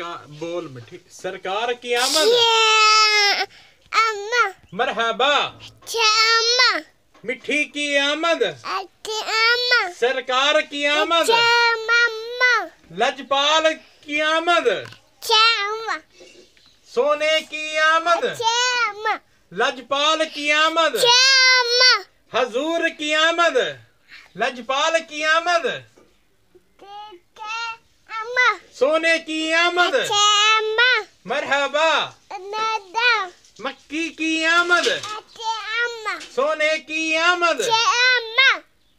बोल मिठी सरकार की आमद। अम्मा मरहबा अम्मा मिठी की आमद। अम्मा सरकार की आमद। मम्मा लजपाल की आमद। अम्मा सोने की आमद। अम्मा लजपाल की आमद। अम्मा हजूर की आमद। लजपाल की आमद। अम्मा सोने की आमद। अम्मा मरहबा दादा मक्की की आमद। अम्मा सोने की आमद। अम्मा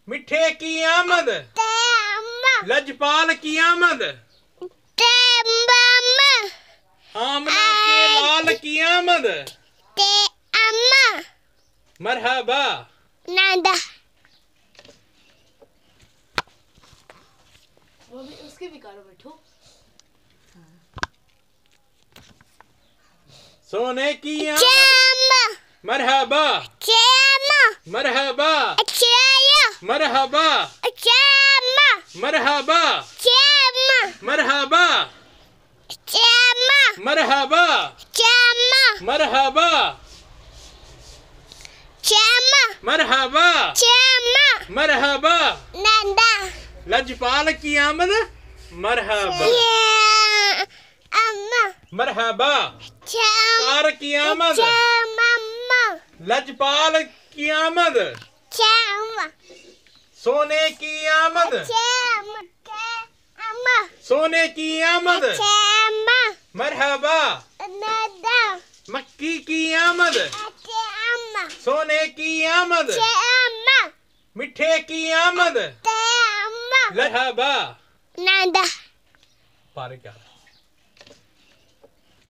मिठे की आमद। अम्मा लजपाल की आमद। आमना के लाल की आमद। अम्मा मरहबा नादा वो भी उसके भी करो बैठो। सोने की आमद। मरहबा मरहबा मरहबा मरहबा मरहबा मरहबा मरहबा मरहबा मरहबा नादा लजपाल की आमद। मरहबा अम्मा मरहबा कार की आमद। मम्मा लजपाल की आमद। सोने की आमद। अम्मा सोने की आमद। अम्मा मरहबा नादा मक्की की आमद। अम्मा सोने की आमद। अम्मा मिठे की आमद। अम्मा मरहबा नादा पारे क्या